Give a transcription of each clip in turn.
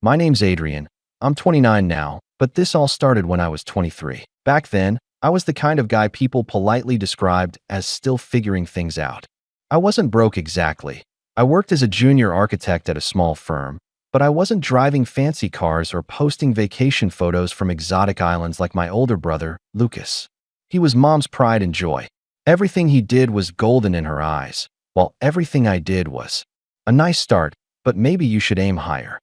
My name's Adrian. I'm 29 now, but this all started when I was 23. Back then, I was the kind of guy people politely described as still figuring things out. I wasn't broke exactly. I worked as a junior architect at a small firm, but I wasn't driving fancy cars or posting vacation photos from exotic islands like my older brother, Lucas. He was Mom's pride and joy. Everything he did was golden in her eyes, while everything I did was a nice start, but maybe you should aim higher.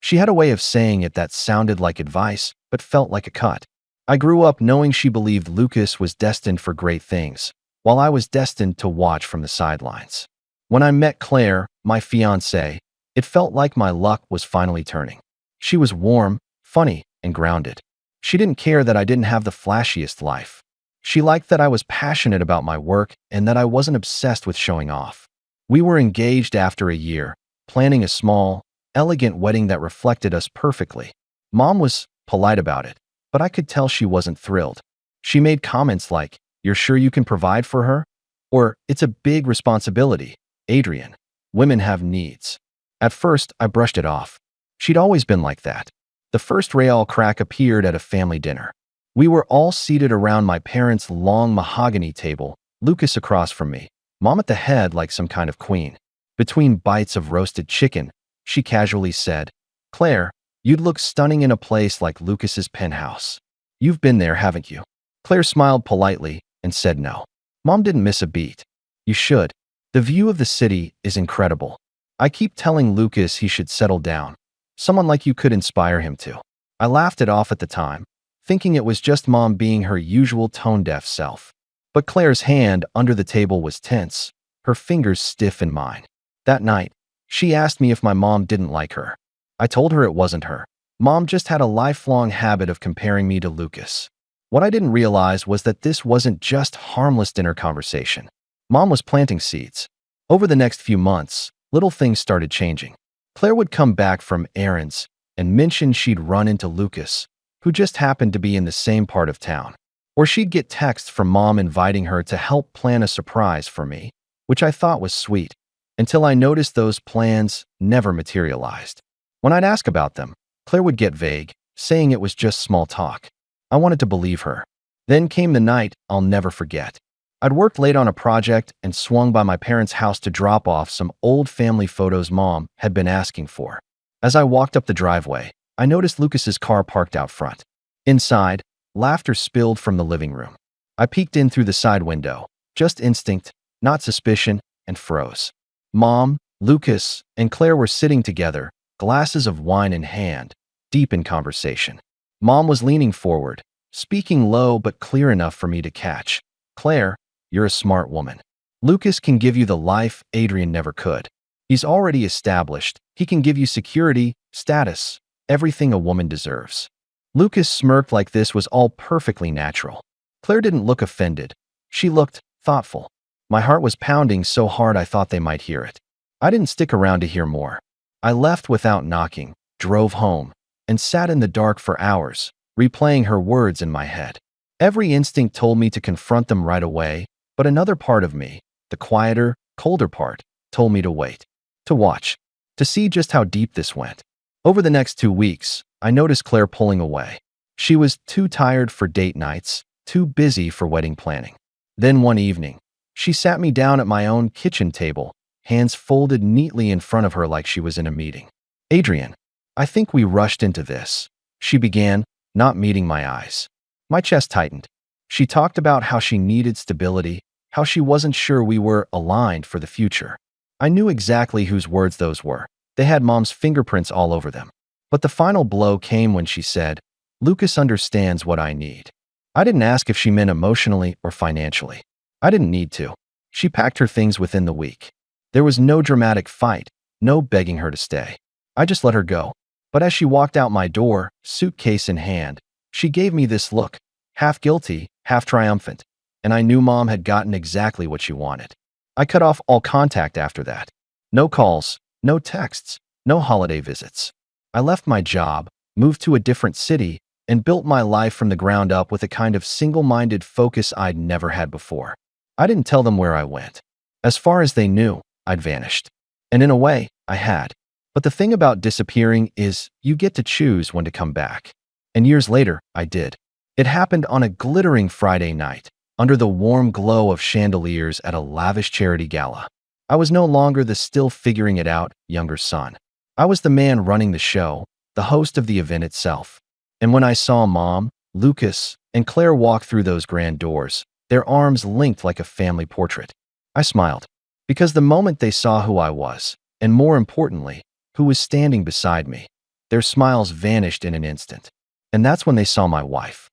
She had a way of saying it that sounded like advice, but felt like a cut. I grew up knowing she believed Lucas was destined for great things, while I was destined to watch from the sidelines. When I met Claire, my fiancée, it felt like my luck was finally turning. She was warm, funny, and grounded. She didn't care that I didn't have the flashiest life. She liked that I was passionate about my work and that I wasn't obsessed with showing off. We were engaged after a year, planning a small, elegant wedding that reflected us perfectly. Mom was polite about it, but I could tell she wasn't thrilled. She made comments like, "You're sure you can provide for her?" Or, "It's a big responsibility, Adrian. Women have needs." At first, I brushed it off. She'd always been like that. The first real crack appeared at a family dinner. We were all seated around my parents' long mahogany table, Lucas across from me, Mom at the head like some kind of queen. Between bites of roasted chicken, she casually said, "Claire, you'd look stunning in a place like Lucas's penthouse. You've been there, haven't you?" Claire smiled politely and said no. Mom didn't miss a beat. "You should. The view of the city is incredible. I keep telling Lucas he should settle down. Someone like you could inspire him to." I laughed it off at the time, thinking it was just Mom being her usual tone-deaf self. But Claire's hand under the table was tense, her fingers stiff in mine. That night, she asked me if my mom didn't like her. I told her it wasn't her. Mom just had a lifelong habit of comparing me to Lucas. What I didn't realize was that this wasn't just harmless dinner conversation. Mom was planting seeds. Over the next few months, little things started changing. Claire would come back from errands and mention she'd run into Lucas, who just happened to be in the same part of town. Or she'd get texts from Mom inviting her to help plan a surprise for me, which I thought was sweet, until I noticed those plans never materialized. When I'd ask about them, Claire would get vague, saying it was just small talk. I wanted to believe her. Then came the night I'll never forget. I'd worked late on a project and swung by my parents' house to drop off some old family photos Mom had been asking for. As I walked up the driveway, I noticed Lucas's car parked out front. Inside, laughter spilled from the living room. I peeked in through the side window, just instinct, not suspicion, and froze. Mom, Lucas, and Claire were sitting together, glasses of wine in hand, deep in conversation. Mom was leaning forward, speaking low but clear enough for me to catch. "Claire, you're a smart woman. Lucas can give you the life Adrian never could. He's already established. He can give you security, status, everything a woman deserves." Lucas smirked like this was all perfectly natural. Claire didn't look offended. She looked thoughtful. My heart was pounding so hard I thought they might hear it. I didn't stick around to hear more. I left without knocking, drove home, and sat in the dark for hours, replaying her words in my head. Every instinct told me to confront them right away, but another part of me, the quieter, colder part, told me to wait, to watch, to see just how deep this went. Over the next 2 weeks, I noticed Claire pulling away. She was too tired for date nights, too busy for wedding planning. Then one evening, she sat me down at my own kitchen table, hands folded neatly in front of her like she was in a meeting. "Adrian, I think we rushed into this," she began, not meeting my eyes. My chest tightened. She talked about how she needed stability, how she wasn't sure we were aligned for the future. I knew exactly whose words those were. They had Mom's fingerprints all over them. But the final blow came when she said, "Lucas understands what I need." I didn't ask if she meant emotionally or financially. I didn't need to. She packed her things within the week. There was no dramatic fight, no begging her to stay. I just let her go. But as she walked out my door, suitcase in hand, she gave me this look, half guilty, half triumphant, and I knew Mom had gotten exactly what she wanted. I cut off all contact after that. No calls, no texts, no holiday visits. I left my job, moved to a different city, and built my life from the ground up with a kind of single-minded focus I'd never had before. I didn't tell them where I went. As far as they knew, I'd vanished. And in a way, I had. But the thing about disappearing is you get to choose when to come back. And years later, I did. It happened on a glittering Friday night, under the warm glow of chandeliers at a lavish charity gala. I was no longer the still figuring it out younger son. I was the man running the show, the host of the event itself. And when I saw Mom, Lucas, and Claire walk through those grand doors, their arms linked like a family portrait, I smiled. Because the moment they saw who I was, and more importantly, who was standing beside me, their smiles vanished in an instant. And that's when they saw my wife.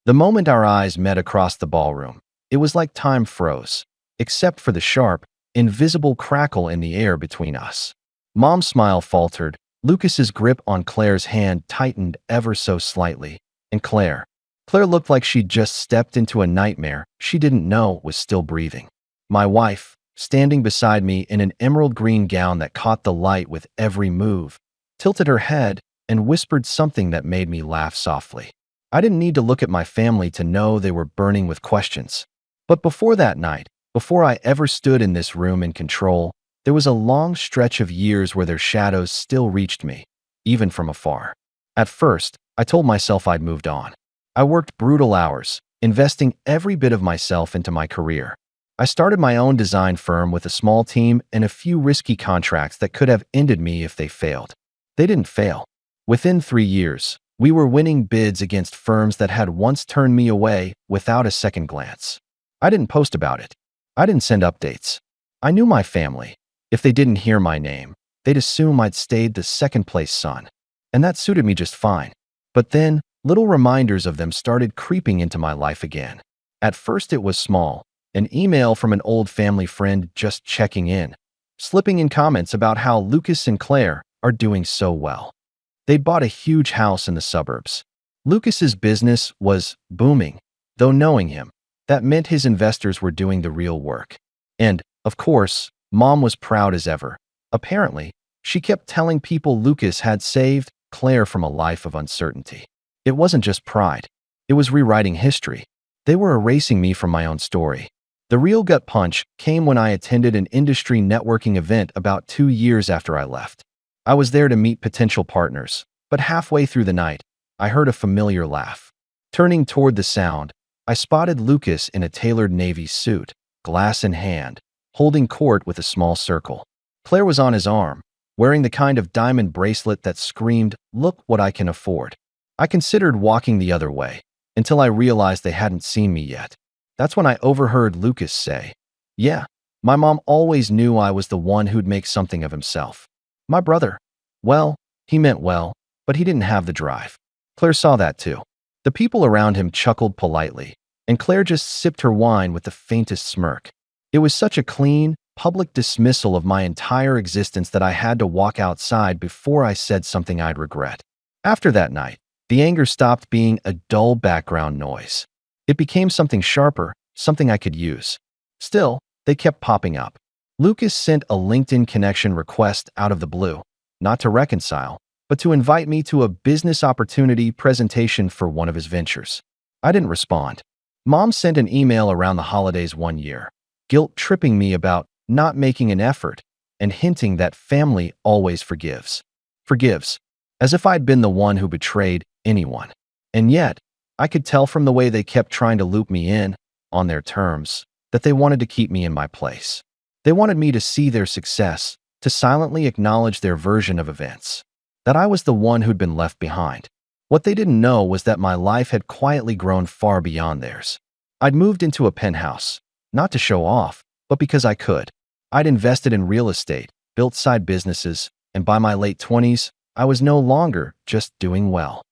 The moment our eyes met across the ballroom, it was like time froze, except for the sharp, invisible crackle in the air between us. Mom's smile faltered, Lucas's grip on Claire's hand tightened ever so slightly, and Claire looked like she'd just stepped into a nightmare she didn't know was still breathing. My wife, standing beside me in an emerald green gown that caught the light with every move, tilted her head and whispered something that made me laugh softly. I didn't need to look at my family to know they were burning with questions. But before that night, before I ever stood in this room in control, there was a long stretch of years where their shadows still reached me, even from afar. At first, I told myself I'd moved on. I worked brutal hours, investing every bit of myself into my career. I started my own design firm with a small team and a few risky contracts that could have ended me if they failed. They didn't fail. Within 3 years, we were winning bids against firms that had once turned me away without a second glance. I didn't post about it. I didn't send updates. I knew my family. If they didn't hear my name, they'd assume I'd stayed the second-place son. And that suited me just fine. But then, little reminders of them started creeping into my life again. At first it was small, an email from an old family friend just checking in, slipping in comments about how Lucas and Claire are doing so well. They bought a huge house in the suburbs. Lucas's business was booming, though knowing him, that meant his investors were doing the real work. And, of course, Mom was proud as ever. Apparently, she kept telling people Lucas had saved Claire from a life of uncertainty. It wasn't just pride. It was rewriting history. They were erasing me from my own story. The real gut punch came when I attended an industry networking event about 2 years after I left. I was there to meet potential partners, but halfway through the night, I heard a familiar laugh. Turning toward the sound, I spotted Lucas in a tailored navy suit, glass in hand, holding court with a small circle. Claire was on his arm, wearing the kind of diamond bracelet that screamed, "Look what I can afford." I considered walking the other way, until I realized they hadn't seen me yet. That's when I overheard Lucas say, "Yeah, my mom always knew I was the one who'd make something of himself. My brother, well, he meant well, but he didn't have the drive." Claire saw that too. The people around him chuckled politely, and Claire just sipped her wine with the faintest smirk. It was such a clean, public dismissal of my entire existence that I had to walk outside before I said something I'd regret. After that night, the anger stopped being a dull background noise. It became something sharper, something I could use. Still, they kept popping up. Lucas sent a LinkedIn connection request out of the blue, not to reconcile, but to invite me to a business opportunity presentation for one of his ventures. I didn't respond. Mom sent an email around the holidays one year, guilt-tripping me about not making an effort and hinting that family always forgives. Forgives, as if I'd been the one who betrayed anyone. And yet, I could tell from the way they kept trying to loop me in, on their terms, that they wanted to keep me in my place. They wanted me to see their success, to silently acknowledge their version of events, that I was the one who'd been left behind. What they didn't know was that my life had quietly grown far beyond theirs. I'd moved into a penthouse, not to show off, but because I could. I'd invested in real estate, built side businesses, and by my late 20s, I was no longer just doing well.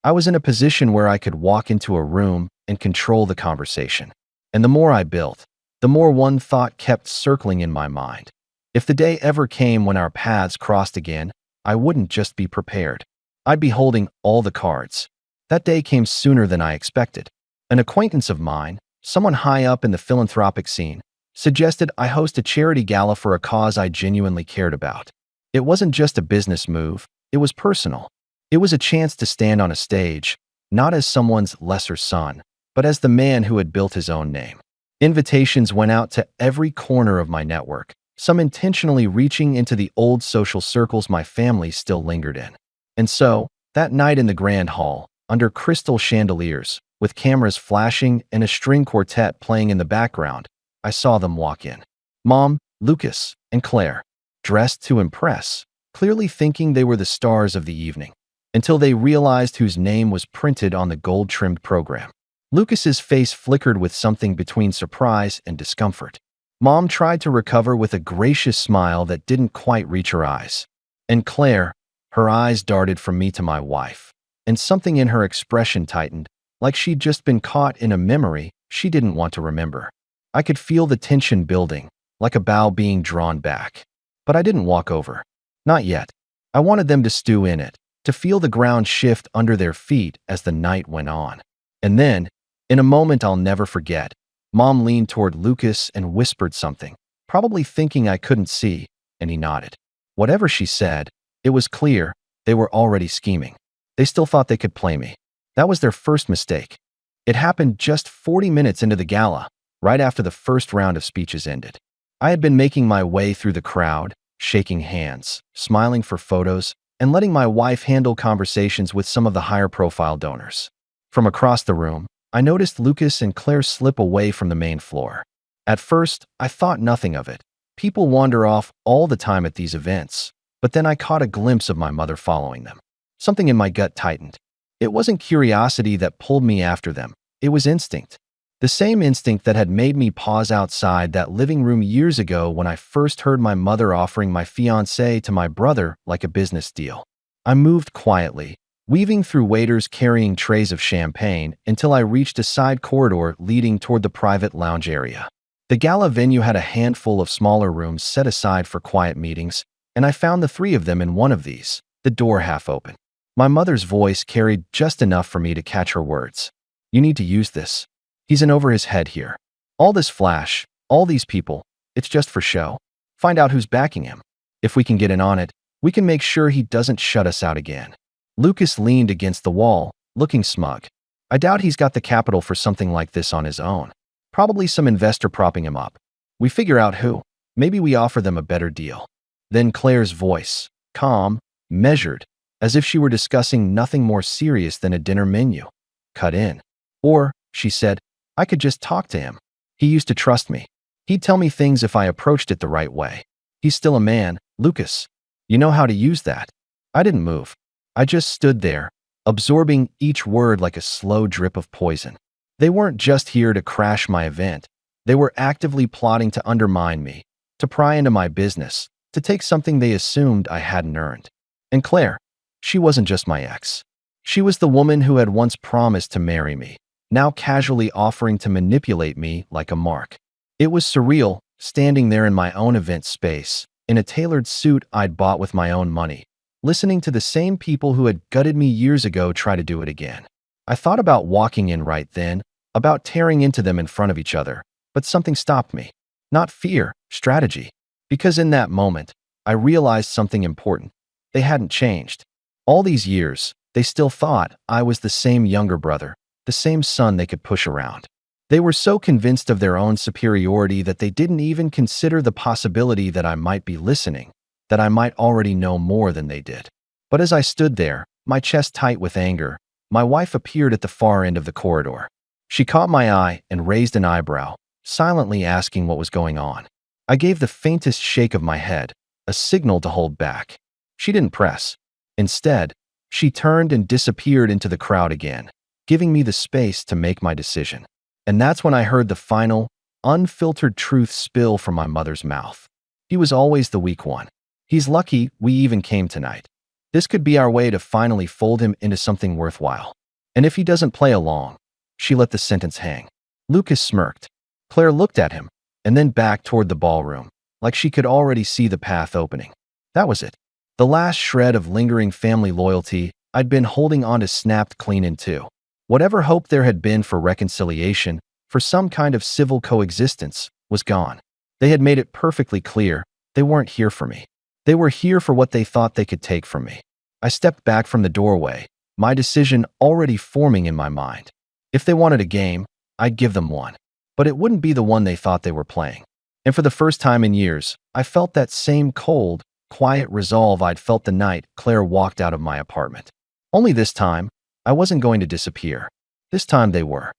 I was in a position where I could walk into a room and control the conversation. And the more I built, the more one thought kept circling in my mind. If the day ever came when our paths crossed again, I wouldn't just be prepared. I'd be holding all the cards. That day came sooner than I expected. An acquaintance of mine, someone high up in the philanthropic scene, suggested I host a charity gala for a cause I genuinely cared about. It wasn't just a business move, it was personal. It was a chance to stand on a stage, not as someone's lesser son, but as the man who had built his own name. Invitations went out to every corner of my network, some intentionally reaching into the old social circles my family still lingered in. And so, that night in the grand hall, under crystal chandeliers, with cameras flashing and a string quartet playing in the background, I saw them walk in. Mom, Lucas, and Claire, dressed to impress, clearly thinking they were the stars of the evening, until they realized whose name was printed on the gold-trimmed program. Lucas's face flickered with something between surprise and discomfort. Mom tried to recover with a gracious smile that didn't quite reach her eyes. And Claire, her eyes darted from me to my wife, and something in her expression tightened, like she'd just been caught in a memory she didn't want to remember. I could feel the tension building, like a bow being drawn back. But I didn't walk over. Not yet. I wanted them to stew in it, to feel the ground shift under their feet as the night went on. And then, in a moment I'll never forget, Mom leaned toward Lucas and whispered something, probably thinking I couldn't see, and he nodded. Whatever she said, it was clear they were already scheming. They still thought they could play me. That was their first mistake. It happened just 40 minutes into the gala, right after the first round of speeches ended. I had been making my way through the crowd, shaking hands, smiling for photos, and letting my wife handle conversations with some of the higher-profile donors. From across the room, I noticed Lucas and Claire slip away from the main floor. At first, I thought nothing of it. People wander off all the time at these events. But then I caught a glimpse of my mother following them. Something in my gut tightened. It wasn't curiosity that pulled me after them. It was instinct. The same instinct that had made me pause outside that living room years ago when I first heard my mother offering my fiancé to my brother like a business deal. I moved quietly, weaving through waiters carrying trays of champagne until I reached a side corridor leading toward the private lounge area. The gala venue had a handful of smaller rooms set aside for quiet meetings, and I found the three of them in one of these, the door half open. My mother's voice carried just enough for me to catch her words. "You need to use this. He's in over his head here. All this flash, all these people, it's just for show. Find out who's backing him. If we can get in on it, we can make sure he doesn't shut us out again." Lucas leaned against the wall, looking smug. I doubt he's got the capital for something like this on his own. Probably some investor propping him up. We figure out who. Maybe we offer them a better deal. Then Claire's voice, calm, measured, as if she were discussing nothing more serious than a dinner menu, cut in. "Or," she said, "I could just talk to him. He used to trust me. He'd tell me things if I approached it the right way. He's still a man, Lucas. You know how to use that." I didn't move. I just stood there, absorbing each word like a slow drip of poison. They weren't just here to crash my event. They were actively plotting to undermine me, to pry into my business, to take something they assumed I hadn't earned. And Claire, she wasn't just my ex. She was the woman who had once promised to marry me, now casually offering to manipulate me like a mark. It was surreal, standing there in my own event space, in a tailored suit I'd bought with my own money, listening to the same people who had gutted me years ago try to do it again. I thought about walking in right then, about tearing into them in front of each other, but something stopped me. Not fear, strategy. Because in that moment, I realized something important. They hadn't changed. All these years, they still thought I was the same younger brother, the same son they could push around. They were so convinced of their own superiority that they didn't even consider the possibility that I might be listening, that I might already know more than they did. But as I stood there, my chest tight with anger, my wife appeared at the far end of the corridor. She caught my eye and raised an eyebrow, silently asking what was going on. I gave the faintest shake of my head, a signal to hold back. She didn't press. Instead, she turned and disappeared into the crowd again, giving me the space to make my decision. And that's when I heard the final, unfiltered truth spill from my mother's mouth. He was always the weak one. He's lucky we even came tonight. This could be our way to finally fold him into something worthwhile. And if he doesn't play along, she let the sentence hang. Lucas smirked. Claire looked at him, and then back toward the ballroom, like she could already see the path opening. That was it. The last shred of lingering family loyalty I'd been holding on to snapped clean in two. Whatever hope there had been for reconciliation, for some kind of civil coexistence, was gone. They had made it perfectly clear they weren't here for me. They were here for what they thought they could take from me. I stepped back from the doorway, my decision already forming in my mind. If they wanted a game, I'd give them one. But it wouldn't be the one they thought they were playing. And for the first time in years, I felt that same cold, quiet resolve I'd felt the night Claire walked out of my apartment. Only this time, I wasn't going to disappear. This time they were.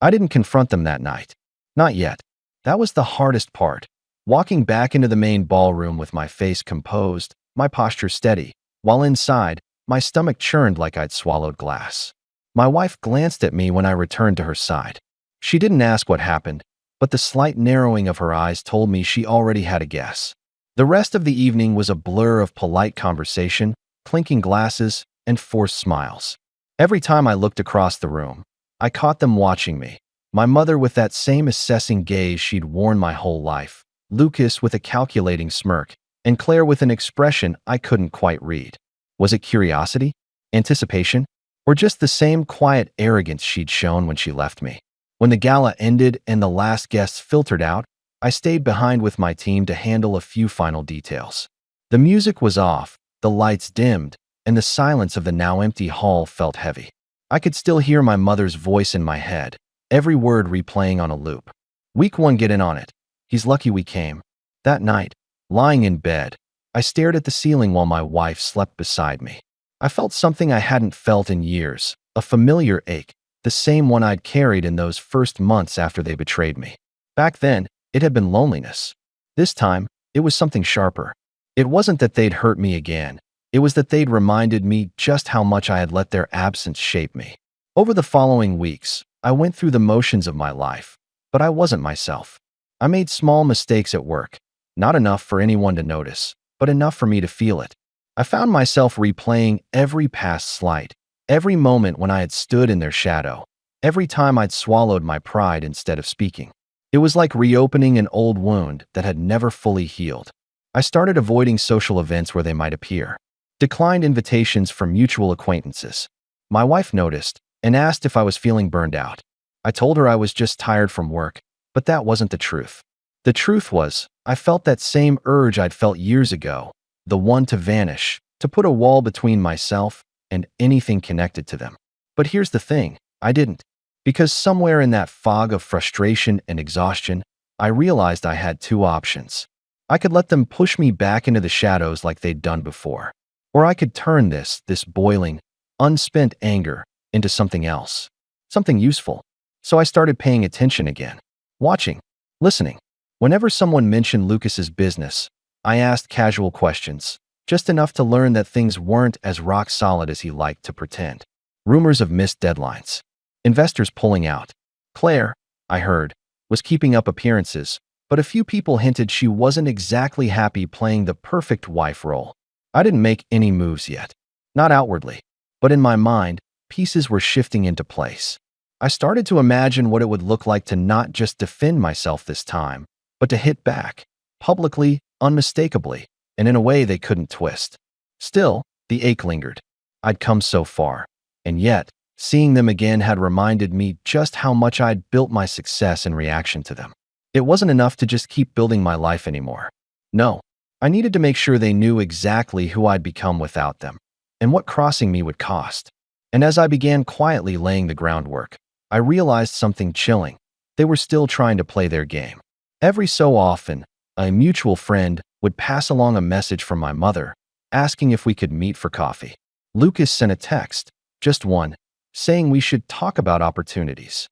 I didn't confront them that night. Not yet. That was the hardest part. Walking back into the main ballroom with my face composed, my posture steady, while inside, my stomach churned like I'd swallowed glass. My wife glanced at me when I returned to her side. She didn't ask what happened, but the slight narrowing of her eyes told me she already had a guess. The rest of the evening was a blur of polite conversation, clinking glasses, and forced smiles. Every time I looked across the room, I caught them watching me. My mother with that same assessing gaze she'd worn my whole life, Lucas with a calculating smirk, and Claire with an expression I couldn't quite read. Was it curiosity? Anticipation? Or just the same quiet arrogance she'd shown when she left me? When the gala ended and the last guests filtered out, I stayed behind with my team to handle a few final details. The music was off, the lights dimmed, and the silence of the now empty hall felt heavy. I could still hear my mother's voice in my head, every word replaying on a loop. Week 1, get in on it. He's lucky we came. That night, lying in bed, I stared at the ceiling while my wife slept beside me. I felt something I hadn't felt in years, a familiar ache, the same one I'd carried in those first months after they betrayed me. Back then, it had been loneliness. This time, it was something sharper. It wasn't that they'd hurt me again. It was that they'd reminded me just how much I had let their absence shape me. Over the following weeks, I went through the motions of my life, but I wasn't myself. I made small mistakes at work, not enough for anyone to notice, but enough for me to feel it. I found myself replaying every past slight, every moment when I had stood in their shadow, every time I'd swallowed my pride instead of speaking. It was like reopening an old wound that had never fully healed. I started avoiding social events where they might appear. Declined invitations from mutual acquaintances. My wife noticed and asked if I was feeling burned out. I told her I was just tired from work, but that wasn't the truth. The truth was, I felt that same urge I'd felt years ago, the one to vanish, to put a wall between myself and anything connected to them. But here's the thing, I didn't. Because somewhere in that fog of frustration and exhaustion, I realized I had two options. I could let them push me back into the shadows like they'd done before. Or I could turn this boiling, unspent anger into something else, something useful. So I started paying attention again, watching, listening. Whenever someone mentioned Lucas's business, I asked casual questions, just enough to learn that things weren't as rock solid as he liked to pretend. Rumors of missed deadlines, investors pulling out. Claire, I heard, was keeping up appearances, but a few people hinted she wasn't exactly happy playing the perfect wife role. I didn't make any moves yet. Not outwardly, but in my mind, pieces were shifting into place. I started to imagine what it would look like to not just defend myself this time, but to hit back, publicly, unmistakably, and in a way they couldn't twist. Still, the ache lingered. I'd come so far, and yet, seeing them again had reminded me just how much I'd built my success in reaction to them. It wasn't enough to just keep building my life anymore. No, I needed to make sure they knew exactly who I'd become without them, and what crossing me would cost. And as I began quietly laying the groundwork, I realized something chilling. They were still trying to play their game. Every so often, a mutual friend would pass along a message from my mother, asking if we could meet for coffee. Lucas sent a text, just one, saying we should talk about opportunities.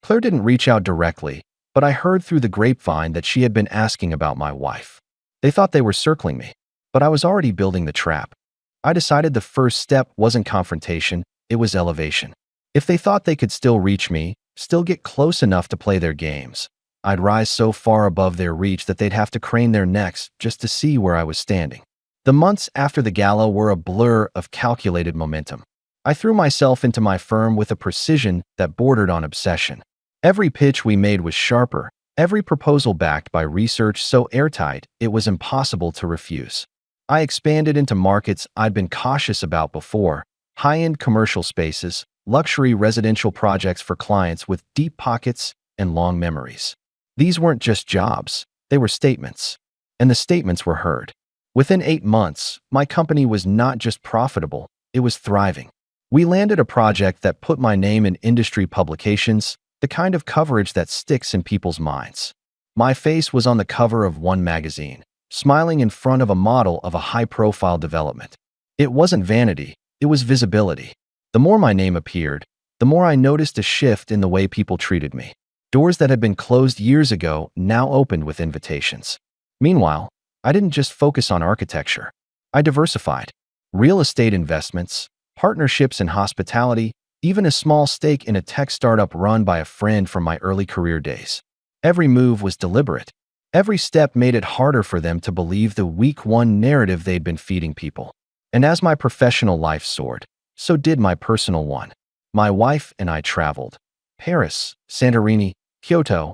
Claire didn't reach out directly, but I heard through the grapevine that she had been asking about my wife. They thought they were circling me, but I was already building the trap. I decided the first step wasn't confrontation, it was elevation. If they thought they could still reach me, still get close enough to play their games, I'd rise so far above their reach that they'd have to crane their necks just to see where I was standing. The months after the gala were a blur of calculated momentum. I threw myself into my firm with a precision that bordered on obsession. Every pitch we made was sharper, every proposal backed by research so airtight it was impossible to refuse. I expanded into markets I'd been cautious about before, high-end commercial spaces, luxury residential projects for clients with deep pockets and long memories. These weren't just jobs, they were statements. And the statements were heard. Within 8 months, my company was not just profitable, it was thriving. We landed a project that put my name in industry publications, the kind of coverage that sticks in people's minds. My face was on the cover of one magazine, smiling in front of a model of a high-profile development. It wasn't vanity, it was visibility. The more my name appeared, the more I noticed a shift in the way people treated me. Doors that had been closed years ago now opened with invitations. Meanwhile, I didn't just focus on architecture. I diversified. Real estate investments, partnerships in hospitality, even a small stake in a tech startup run by a friend from my early career days. Every move was deliberate. Every step made it harder for them to believe the week one narrative they'd been feeding people. And as my professional life soared, so did my personal one. My wife and I traveled. Paris, Santorini, Kyoto.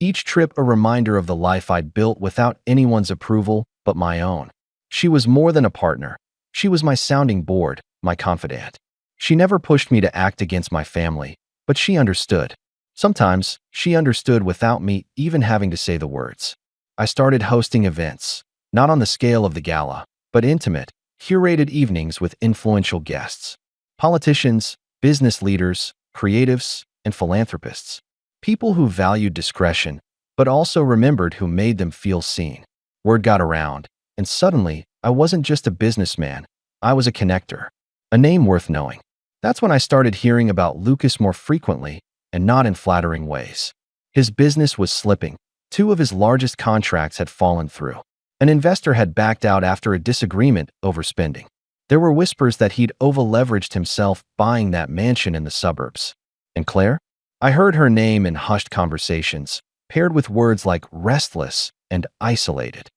Each trip a reminder of the life I'd built without anyone's approval but my own. She was more than a partner. She was my sounding board, my confidant. She never pushed me to act against my family, but she understood. Sometimes, she understood without me even having to say the words. I started hosting events, not on the scale of the gala, but intimate, curated evenings with influential guests. Politicians, business leaders, creatives, and philanthropists. People who valued discretion, but also remembered who made them feel seen. Word got around, and suddenly, I wasn't just a businessman, I was a connector. A name worth knowing. That's when I started hearing about Lucas more frequently, and not in flattering ways. His business was slipping. 2 of his largest contracts had fallen through. An investor had backed out after a disagreement over spending. There were whispers that he'd over-leveraged himself buying that mansion in the suburbs. And Claire? I heard her name in hushed conversations, paired with words like restless and isolated.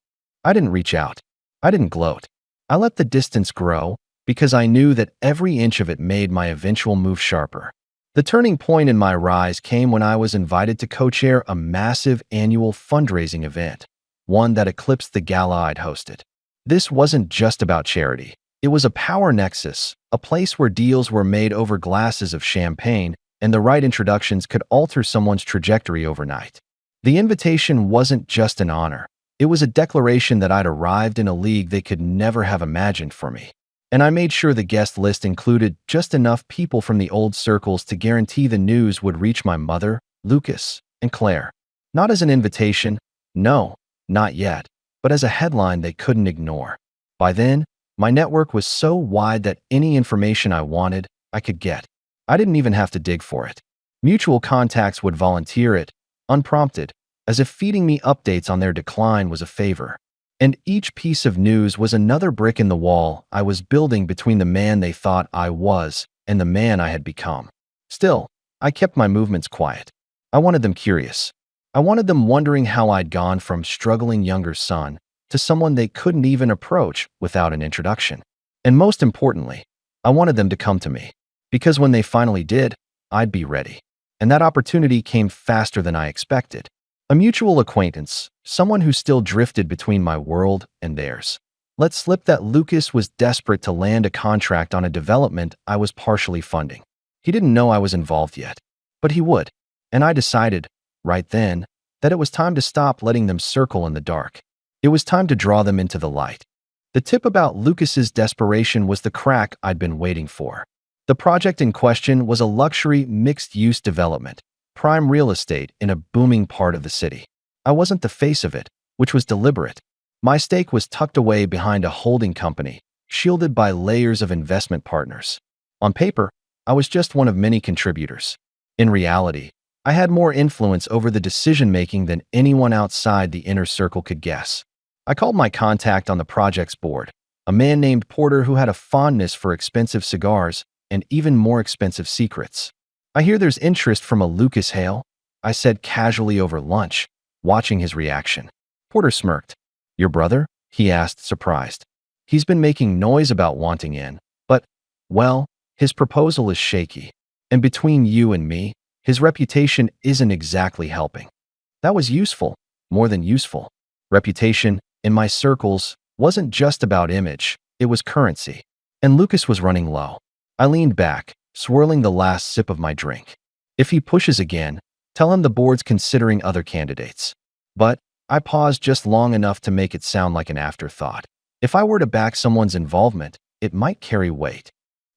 I didn't reach out. I didn't gloat. I let the distance grow because I knew that every inch of it made my eventual move sharper. The turning point in my rise came when I was invited to co-chair a massive annual fundraising event, one that eclipsed the gala I'd hosted. This wasn't just about charity. It was a power nexus, a place where deals were made over glasses of champagne and the right introductions could alter someone's trajectory overnight. The invitation wasn't just an honor. It was a declaration that I'd arrived in a league they could never have imagined for me. And I made sure the guest list included just enough people from the old circles to guarantee the news would reach my mother, Lucas, and Claire. Not as an invitation, no, not yet, but as a headline they couldn't ignore. By then, my network was so wide that any information I wanted, I could get. I didn't even have to dig for it. Mutual contacts would volunteer it, unprompted, as if feeding me updates on their decline was a favor. And each piece of news was another brick in the wall I was building between the man they thought I was and the man I had become. Still, I kept my movements quiet. I wanted them curious. I wanted them wondering how I'd gone from struggling younger son to someone they couldn't even approach without an introduction. And most importantly, I wanted them to come to me, because when they finally did, I'd be ready. And that opportunity came faster than I expected. A mutual acquaintance, someone who still drifted between my world and theirs, let slip that Lucas was desperate to land a contract on a development I was partially funding. He didn't know I was involved yet, but he would. And I decided, right then, that it was time to stop letting them circle in the dark. It was time to draw them into the light. The tip about Lucas's desperation was the crack I'd been waiting for. The project in question was a luxury mixed-use development, prime real estate in a booming part of the city. I wasn't the face of it, which was deliberate. My stake was tucked away behind a holding company, shielded by layers of investment partners. On paper, I was just one of many contributors. In reality, I had more influence over the decision-making than anyone outside the inner circle could guess. I called my contact on the project's board, a man named Porter who had a fondness for expensive cigars and even more expensive secrets. "I hear there's interest from a Lucas Hale," I said casually over lunch, watching his reaction. Porter smirked. "Your brother?" he asked, surprised. "He's been making noise about wanting in, but, well, his proposal is shaky. And between you and me, his reputation isn't exactly helping." That was useful, more than useful. Reputation, in my circles, wasn't just about image, it was currency. And Lucas was running low. I leaned back, swirling the last sip of my drink. If he pushes again, tell him the board's considering other candidates. But I paused just long enough to make it sound like an afterthought. If I were to back someone's involvement, it might carry weight.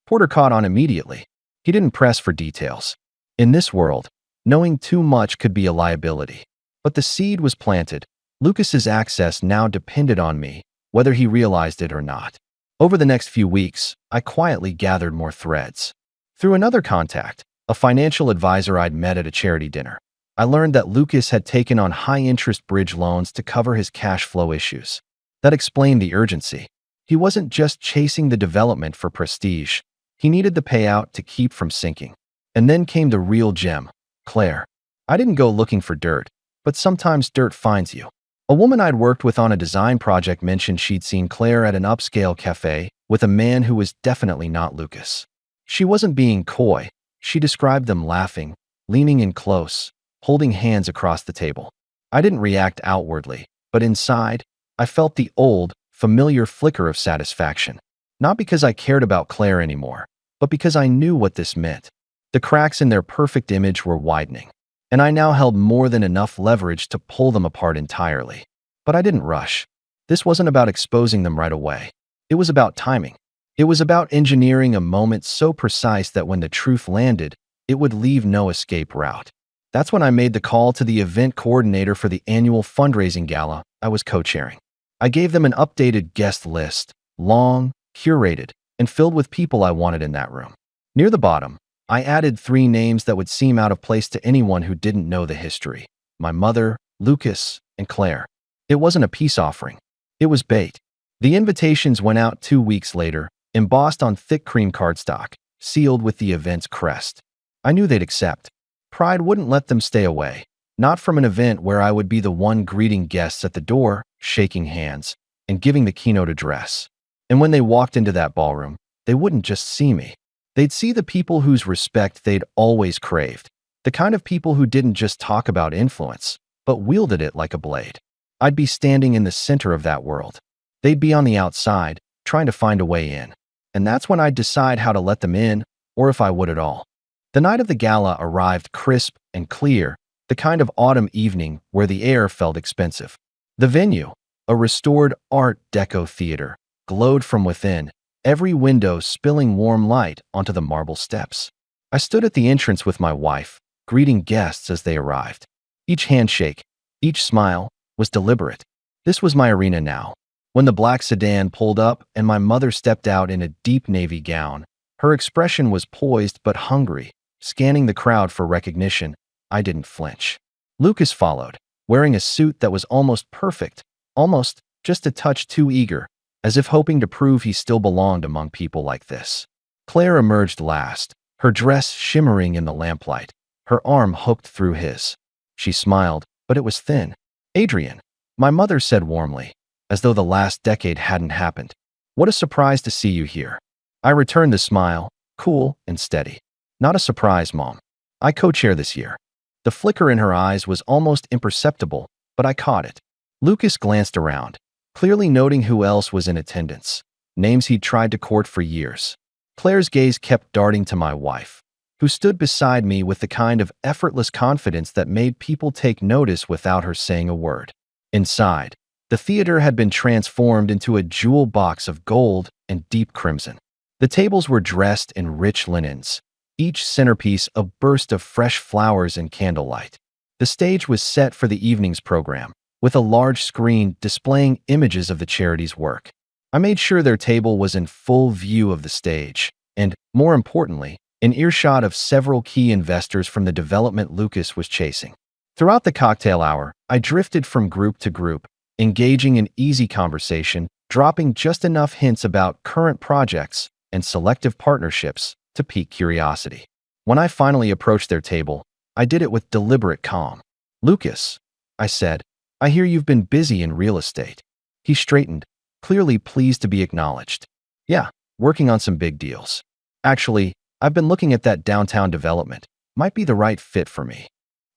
Porter caught on immediately. He didn't press for details. In this world, knowing too much could be a liability. But the seed was planted. Lucas's access now depended on me, whether he realized it or not. Over the next few weeks, I quietly gathered more threads. Through another contact, a financial advisor I'd met at a charity dinner, I learned that Lucas had taken on high-interest bridge loans to cover his cash flow issues. That explained the urgency. He wasn't just chasing the development for prestige. He needed the payout to keep from sinking. And then came the real gem, Claire. I didn't go looking for dirt, but sometimes dirt finds you. A woman I'd worked with on a design project mentioned she'd seen Claire at an upscale cafe with a man who was definitely not Lucas. She wasn't being coy. She described them laughing, leaning in close, holding hands across the table. I didn't react outwardly, but inside, I felt the old, familiar flicker of satisfaction. Not because I cared about Claire anymore, but because I knew what this meant. The cracks in their perfect image were widening, and I now held more than enough leverage to pull them apart entirely. But I didn't rush. This wasn't about exposing them right away. It was about timing. It was about engineering a moment so precise that when the truth landed, it would leave no escape route. That's when I made the call to the event coordinator for the annual fundraising gala I was co-chairing. I gave them an updated guest list, long, curated, and filled with people I wanted in that room. Near the bottom, I added 3 names that would seem out of place to anyone who didn't know the history: my mother, Lucas, and Claire. It wasn't a peace offering. It was bait. The invitations went out 2 weeks later, embossed on thick cream cardstock, sealed with the event's crest. I knew they'd accept. Pride wouldn't let them stay away, not from an event where I would be the one greeting guests at the door, shaking hands, and giving the keynote address. And when they walked into that ballroom, they wouldn't just see me. They'd see the people whose respect they'd always craved, the kind of people who didn't just talk about influence, but wielded it like a blade. I'd be standing in the center of that world. They'd be on the outside, trying to find a way in. And that's when I'd decide how to let them in, or if I would at all. The night of the gala arrived crisp and clear, the kind of autumn evening where the air felt expensive. The venue, a restored Art Deco theater, glowed from within, every window spilling warm light onto the marble steps. I stood at the entrance with my wife, greeting guests as they arrived. Each handshake, each smile, was deliberate. This was my arena now. When the black sedan pulled up and my mother stepped out in a deep navy gown, her expression was poised but hungry, scanning the crowd for recognition. I didn't flinch. Lucas followed, wearing a suit that was almost perfect, almost just a touch too eager, as if hoping to prove he still belonged among people like this. Claire emerged last, her dress shimmering in the lamplight, her arm hooked through his. She smiled, but it was thin. "Adrian," my mother said warmly, as though the last decade hadn't happened. "What a surprise to see you here." I returned the smile, cool and steady. "Not a surprise, Mom. I co-chair this year." The flicker in her eyes was almost imperceptible, but I caught it. Lucas glanced around, clearly noting who else was in attendance, names he'd tried to court for years. Claire's gaze kept darting to my wife, who stood beside me with the kind of effortless confidence that made people take notice without her saying a word. Inside, the theater had been transformed into a jewel box of gold and deep crimson. The tables were dressed in rich linens, each centerpiece a burst of fresh flowers and candlelight. The stage was set for the evening's program, with a large screen displaying images of the charity's work. I made sure their table was in full view of the stage, and, more importantly, in earshot of several key investors from the development Lucas was chasing. Throughout the cocktail hour, I drifted from group to group, engaging in easy conversation, dropping just enough hints about current projects and selective partnerships to pique curiosity. When I finally approached their table, I did it with deliberate calm. "Lucas," I said, "I hear you've been busy in real estate." He straightened, clearly pleased to be acknowledged. "Yeah, working on some big deals. Actually, I've been looking at that downtown development. Might be the right fit for me."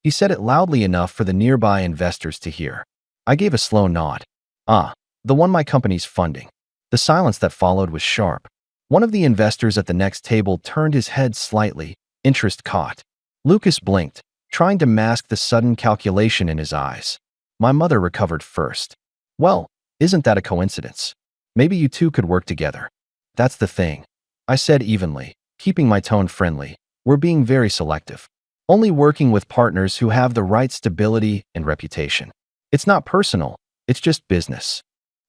He said it loudly enough for the nearby investors to hear. I gave a slow nod. "Ah, the one my company's funding." The silence that followed was sharp. One of the investors at the next table turned his head slightly, interest caught. Lucas blinked, trying to mask the sudden calculation in his eyes. My mother recovered first. "Well, isn't that a coincidence? Maybe you two could work together." "That's the thing," I said evenly, keeping my tone friendly. "We're being very selective." only working with partners who have the right stability and reputation. It's not personal, it's just business.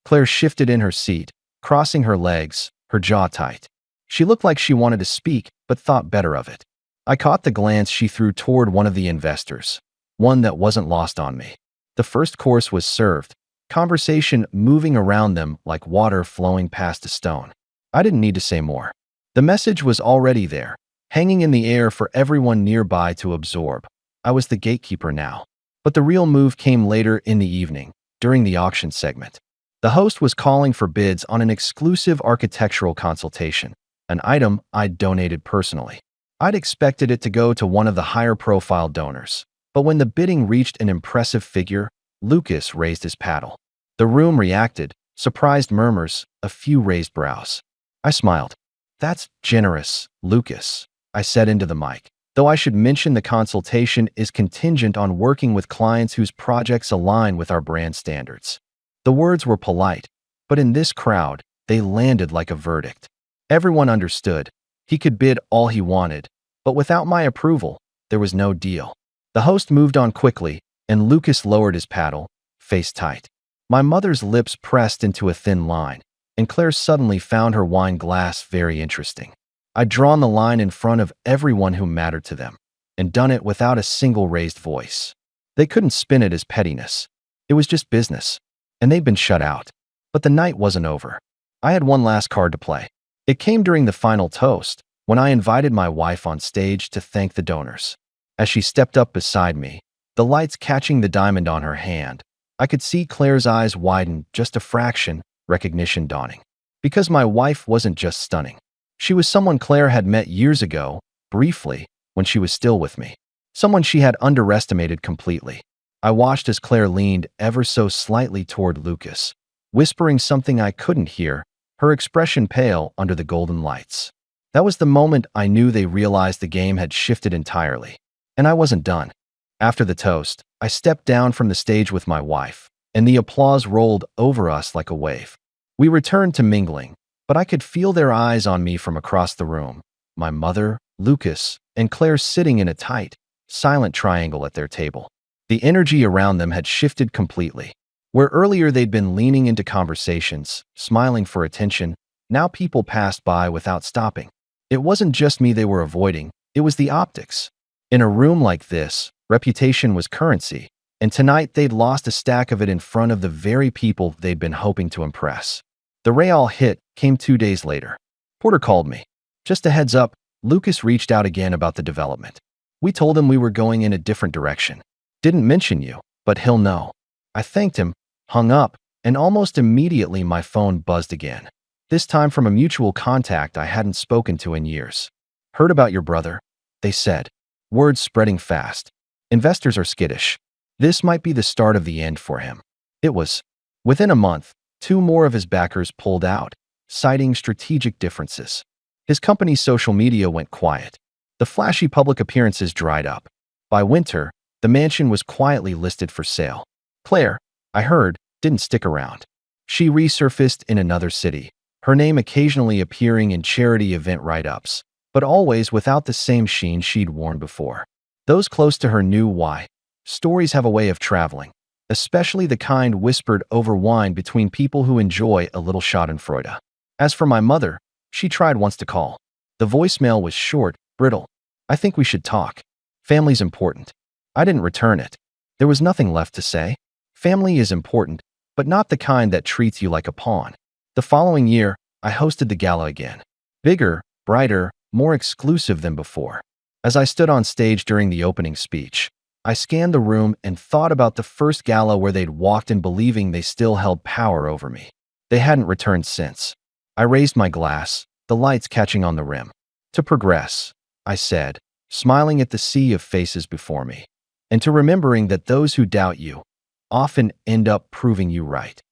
Claire shifted in her seat, crossing her legs, her jaw tight. She looked like she wanted to speak, but thought better of it. I caught the glance she threw toward one of the investors, one that wasn't lost on me. The first course was served, conversation moving around them like water flowing past a stone. I didn't need to say more. The message was already there, hanging in the air for everyone nearby to absorb. I was the gatekeeper now. But the real move came later in the evening, during the auction segment. The host was calling for bids on an exclusive architectural consultation, an item I'd donated personally. I'd expected it to go to one of the higher-profile donors. But when the bidding reached an impressive figure, Lucas raised his paddle. The room reacted, surprised murmurs, a few raised brows. I smiled. "That's generous, Lucas," I said into the mic. Though I should mention the consultation is contingent on working with clients whose projects align with our brand standards. The words were polite, but in this crowd, they landed like a verdict. Everyone understood. He could bid all he wanted, but without my approval, there was no deal. The host moved on quickly, and Lucas lowered his paddle, face tight. My mother's lips pressed into a thin line, and Claire suddenly found her wine glass very interesting. I'd drawn the line in front of everyone who mattered to them, and done it without a single raised voice. They couldn't spin it as pettiness. It was just business, and they'd been shut out. But the night wasn't over. I had one last card to play. It came during the final toast, when I invited my wife on stage to thank the donors. As she stepped up beside me, the lights catching the diamond on her hand, I could see Claire's eyes widen just a fraction, recognition dawning. Because my wife wasn't just stunning. She was someone Claire had met years ago, briefly, when she was still with me. Someone she had underestimated completely. I watched as Claire leaned ever so slightly toward Lucas, whispering something I couldn't hear, her expression pale under the golden lights. That was the moment I knew they realized the game had shifted entirely. And I wasn't done. After the toast, I stepped down from the stage with my wife, and the applause rolled over us like a wave. We returned to mingling, but I could feel their eyes on me from across the room. My mother, Lucas, and Claire sitting in a tight, silent triangle at their table. The energy around them had shifted completely. Where earlier they'd been leaning into conversations, smiling for attention, now people passed by without stopping. It wasn't just me they were avoiding, it was the optics. In a room like this, reputation was currency, and tonight they'd lost a stack of it in front of the very people they'd been hoping to impress. The Real hit came 2 days later. Porter called me. "Just a heads up, Lucas reached out again about the development. We told him we were going in a different direction. Didn't mention you, but he'll know." I thanked him, hung up, and almost immediately my phone buzzed again. This time from a mutual contact I hadn't spoken to in years. "Heard about your brother," they said. Words spreading fast. "Investors are skittish. This might be the start of the end for him." It was. Within a month, 2 more of his backers pulled out, citing strategic differences. His company's social media went quiet. The flashy public appearances dried up. By winter, the mansion was quietly listed for sale. Claire, I heard, didn't stick around. She resurfaced in another city, her name occasionally appearing in charity event write-ups, but always without the same sheen she'd worn before. Those close to her knew why. Stories have a way of traveling, especially the kind whispered over wine between people who enjoy a little schadenfreude. As for my mother, she tried once to call. The voicemail was short, brittle. "I think we should talk. Family's important." I didn't return it. There was nothing left to say. Family is important, but not the kind that treats you like a pawn. The following year, I hosted the gala again. Bigger, brighter, more exclusive than before. As I stood on stage during the opening speech, I scanned the room and thought about the first gala where they'd walked in believing they still held power over me. They hadn't returned since. I raised my glass, the lights catching on the rim. "To progress," I said, smiling at the sea of faces before me, "and to remembering that those who doubt you often end up proving you right."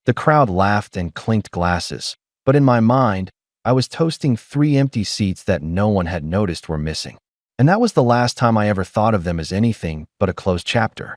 The crowd laughed and clinked glasses, but in my mind, I was toasting 3 empty seats that no one had noticed were missing. And that was the last time I ever thought of them as anything but a closed chapter.